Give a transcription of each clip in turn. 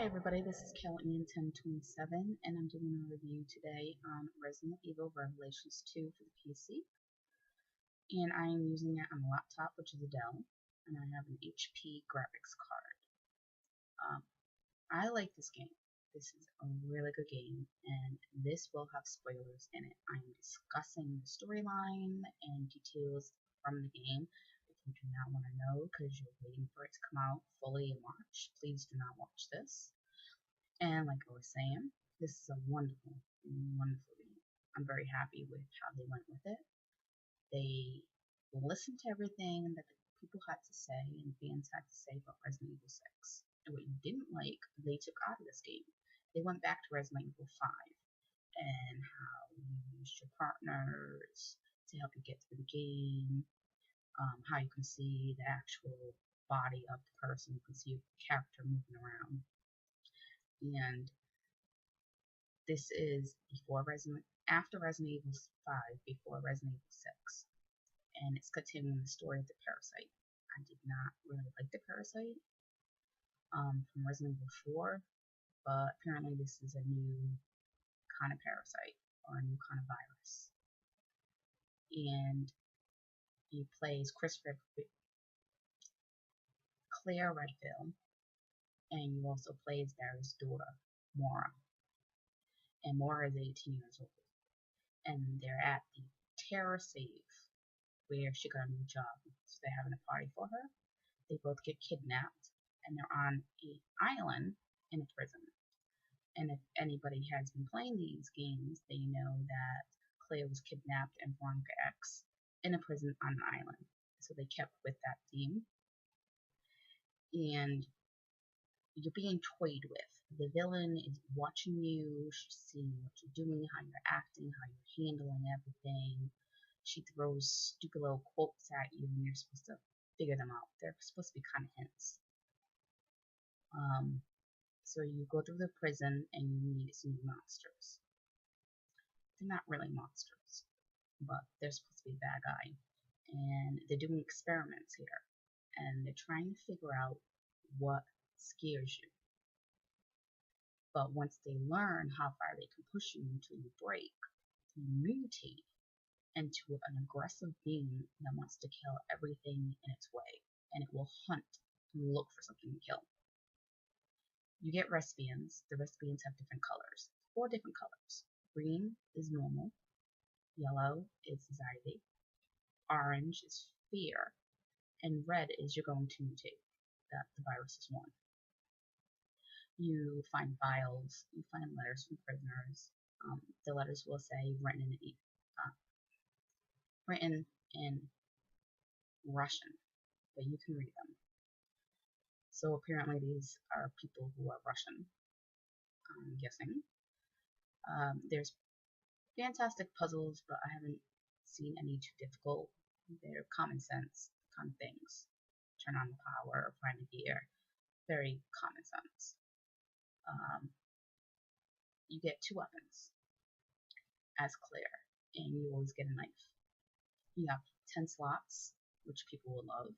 Hi everybody, this is Kelly1027 and I'm doing a review today on Resident Evil Revelations 2 for the PC. And I am using it on a laptop, which is a Dell, and I have an HP graphics card. I like this game. This is a really good game, and this will have spoilers in it. I am discussing the storyline and details from the game. If you do not want to know because you're waiting for it to come out fully in March, please do not watch this. And like I was saying, this is a wonderful, wonderful game. I'm very happy with how they went with it. They listened to everything that the people had to say and fans had to say about Resident Evil 6. And what you didn't like, they took out of this game. They went back to Resident Evil 5 and how you used your partners to help you get through the game, how you can see the actual body of the person, you can see your character moving around. And this is after Resident Evil 5, before Resident Evil 6. And it's continuing the story of the parasite. I did not really like the parasite from Resident Evil 4, but apparently this is a new kind of parasite, or a new kind of virus. And he plays Claire Redfield, and you also play as Barry's daughter, Maura. And Maura is 18 years old. And they're at the Terror Save, where she got a new job. So they're having a party for her. They both get kidnapped, and they're on an island in a prison. And if anybody has been playing these games, they know that Claire was kidnapped and Veronica X in a prison on an island. So they kept with that theme. And you're being toyed with. The villain is watching you, she's seeing what you're doing, how you're acting, how you're handling everything. She throws stupid little quotes at you and you're supposed to figure them out. They're supposed to be kind of hints. So you go through the prison and you meet some monsters. They're not really monsters, but they're supposed to be a bad guy. And they're doing experiments here. And they're trying to figure out what scares you. But once they learn how far they can push you until you break, you mutate into an aggressive being that wants to kill everything in its way, and it will hunt and look for something to kill. You get Respians. The Respians have different colors, 4 different colors. Green is normal, yellow is anxiety, orange is fear, and red is you're going to mutate, that the virus is won. You find files, you find letters from prisoners. The letters will say written in Russian, but you can read them. So apparently these are people who are Russian, I'm guessing. There's fantastic puzzles, but I haven't seen any too difficult. They're common sense kind of things. Turn on the power, find the gear. Very common sense. You get 2 weapons as Claire, and you always get a knife. You have 10 slots, which people will love,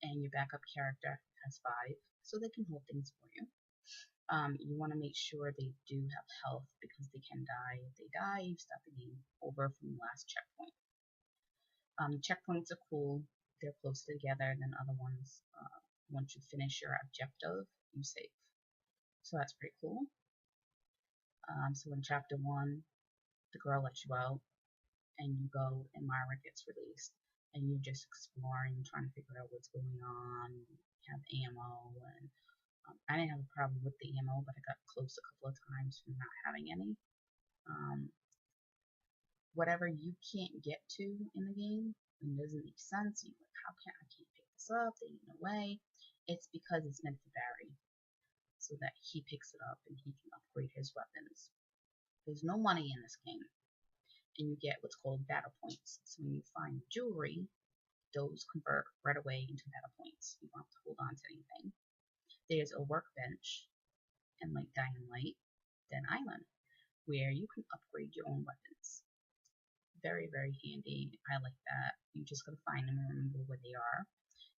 and your backup character has 5, so they can hold things for you. You want to make sure they do have health, because they can die. If they die, you start the game over from the last checkpoint. Checkpoints are cool. They're closer together than other ones. Once you finish your objective, you save. So that's pretty cool. So in chapter 1, the girl lets you out, and you go, and Myra gets released, and you're just exploring, trying to figure out what's going on. You have ammo, and I didn't have a problem with the ammo, but I got close a couple of times from not having any. Whatever you can't get to in the game, and doesn't make sense, you're like, I can't pick this up, they eat away. It's because it's meant for Barry, so that he picks it up and he can upgrade his weapons. There's no money in this game, and you get what's called battle points. So when you find jewelry, those convert right away into battle points. You don't have to hold on to anything. There's a workbench in like Dying Light, Dead Island, where you can upgrade your own weapons. Very, very handy. I like that. You just gotta find them and remember where they are.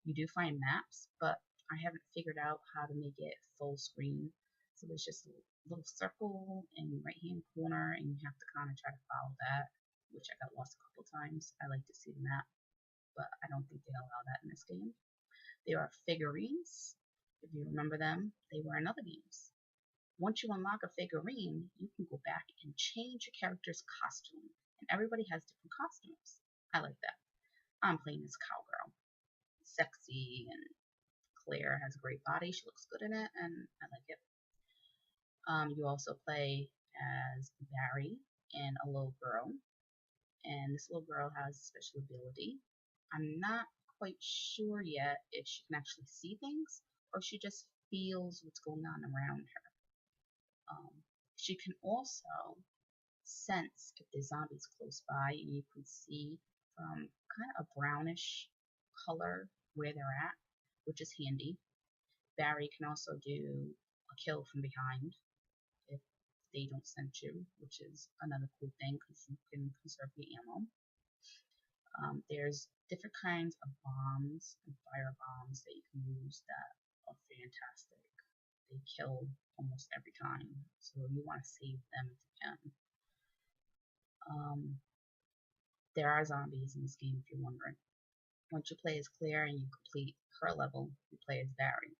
You do find maps, but I haven't figured out how to make it full screen So there's just a little circle in the right hand corner, and you have to kind of try to follow that, which I got lost a couple times. I like to see the map, but I don't think they allow that in this game. There are figurines. If you remember them, they were in other games. Once you unlock a figurine, you can go back and change your character's costume, and everybody has different costumes. I like that. I'm playing this cowgirl. Sexy, and Claire has a great body. She looks good in it, and I like it. You also play as Barry and a little girl, and this little girl has a special ability. I'm not quite sure yet if she can actually see things or she just feels what's going on around her. She can also sense if there's zombies close by, and you can see from kind of a brownish color where they're at, which is handy. Barry can also do a kill from behind if they don't sense you, which is another cool thing because you can conserve your ammo. There's different kinds of bombs and fire bombs that you can use that are fantastic. They kill almost every time, so you want to save them if you can. There are zombies in this game if you're wondering. Once you play as Claire and you complete her level, you play as Barry,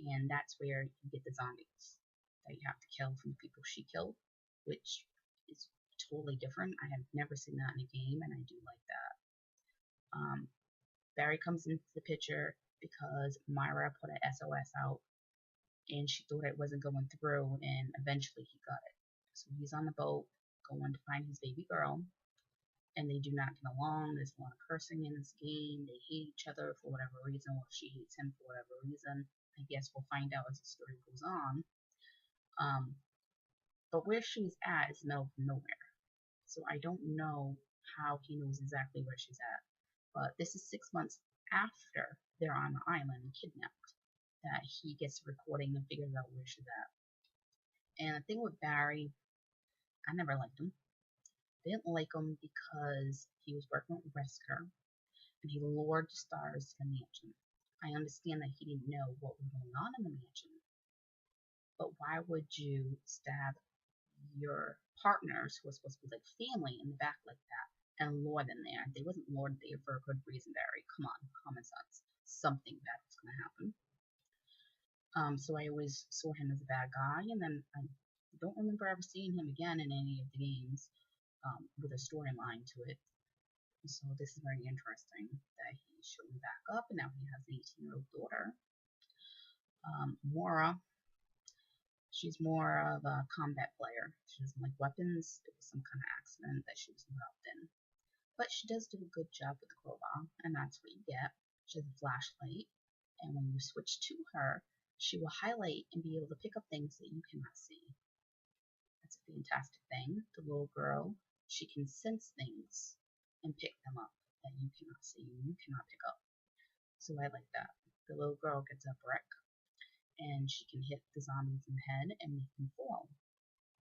and that's where you get the zombies that you have to kill from the people she killed, which is totally different. I have never seen that in a game, and I do like that. Barry comes into the picture because Myra put an SOS out, and she thought it wasn't going through, and eventually he got it. So he's on the boat going to find his baby girl, and they do not get along. There's a lot of cursing in this game. They hate each other for whatever reason, or she hates him for whatever reason. I guess we'll find out as the story goes on. But where she's at is middle of nowhere. So I don't know how he knows exactly where she's at. But this is 6 months after they're on the island kidnapped that he gets the recording and figures out where she's at. And the thing with Barry, I never liked him. Didn't like him because he was working with Wesker and he lured the stars to the mansion. I understand that he didn't know what was going on in the mansion, but why would you stab your partners who are supposed to be like family in the back like that and lure them there? They wasn't lured there for a good reason, Barry. Come on, common sense. Something bad was going to happen. So I always saw him as a bad guy, and then I don't remember ever seeing him again in any of the games with a storyline to it. So this is very interesting that he's showing back up, and now he has an 18-year-old daughter. Mora, she's more of a combat player. She doesn't like weapons. It was some kind of accident that she was involved in. But she does do a good job with the crowbar, and that's what you get. She has a flashlight, and when you switch to her, she will highlight and be able to pick up things that you cannot see. That's a fantastic thing. The little girl, she can sense things and pick them up that you cannot see and you cannot pick up. So I like that. The little girl gets a brick, and she can hit the zombies in the head and make them fall.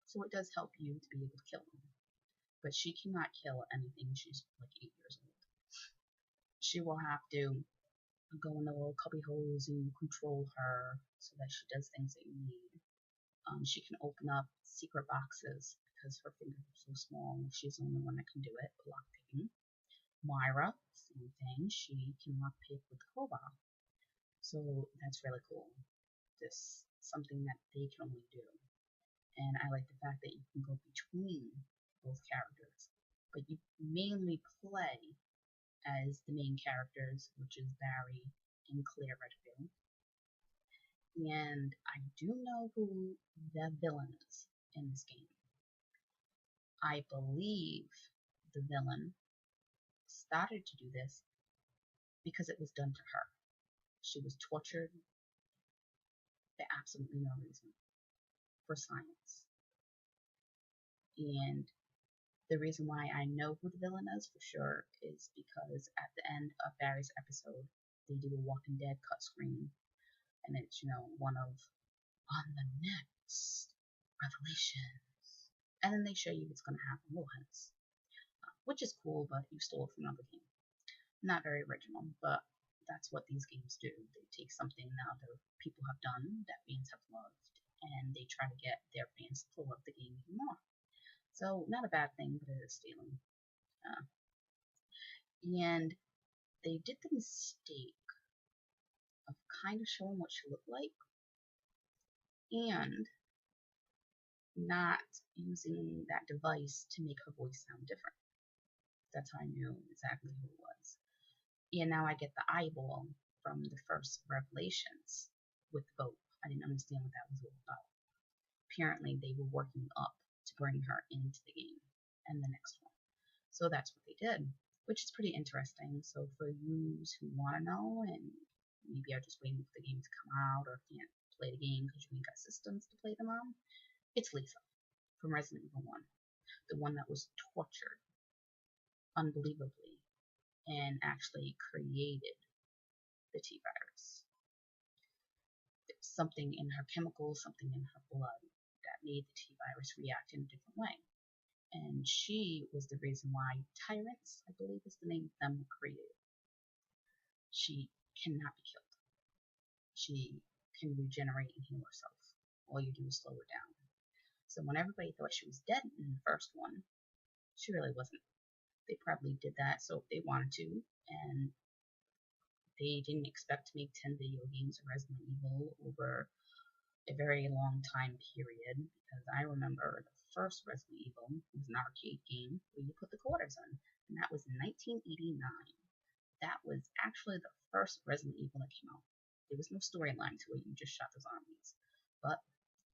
So it does help you to be able to kill them. But she cannot kill anything. She's like 8 years old. She will have to go in the little cubby holes and control her so that she does things that you need. She can open up secret boxes because her fingers are so small. She's the only one that can do it. Lockpicking. Myra, same thing. She can lockpick with the crowbar. So that's really cool. This something that they can only do. And I like the fact that you can go between both characters. But you mainly play as the main characters, which is Barry and Claire Reveiw. And I do know who the villain is in this game. I believe the villain started to do this because it was done to her. She was tortured for absolutely no reason, for science. And the reason why I know who the villain is for sure is because at the end of Barry's episode, they do a Walking Dead cut screen, and it's, one of on the next revelations, and then they show you what's going to happen, little hints, which is cool, but you stole it from another game. Not very original, but that's what these games do. They take something that other people have done that fans have loved and they try to get their fans to love the game even more. So not a bad thing, but it is stealing. Uh, and they did the mistake of kind of showing what she looked like and not using that device to make her voice sound different. That's how I knew exactly who it was. And now I get the eyeball from the first Revelations with Vogue. I didn't understand what that was all about. Apparently, they were working up to bring her into the game and the next one. So that's what they did, which is pretty interesting. So for you who want to know and maybe are just waiting for the game to come out or can't play the game because you ain't got systems to play them on, it's Lisa from Resident Evil 1, the one that was tortured unbelievably and actually created the T-virus. There's something in her chemicals, something in her blood that made the T-virus react in a different way. And she was the reason why tyrants, I believe is the name of them, were created. She cannot be killed. She can regenerate and heal herself. All you do is slow her down. So when everybody thought she was dead in the first one, she really wasn't. They probably did that so if they wanted to, and they didn't expect to make 10 video games of Resident Evil over a very long time period, because I remember the first Resident Evil was an arcade game where you put the quarters in, and that was in 1989. That was actually the first Resident Evil that came out. There was no storyline to it, you just shot the zombies. But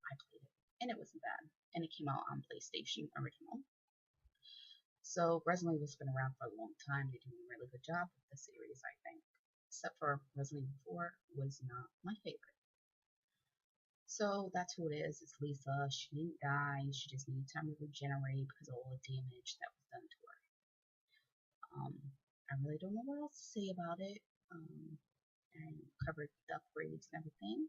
I played it, and it wasn't bad. And it came out on PlayStation original. So Resident Evil's been around for a long time. They're doing a really good job with the series, I think. Except for Resident Evil 4 was not my favorite. So that's who it is. It's Lisa. She didn't die. She just needed time to regenerate because of all the damage that was done to her. I really don't know what else to say about it. I covered the upgrades and everything.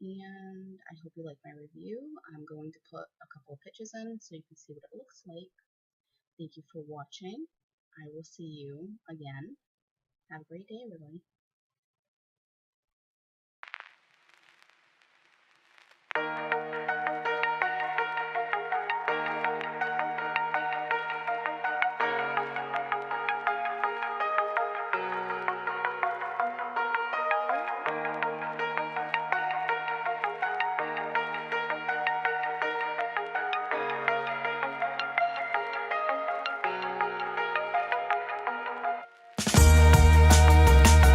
And I hope you like my review. I'm going to put a couple of pictures in so you can see what it looks like. Thank you for watching. I will see you again. Have a great day, everybody.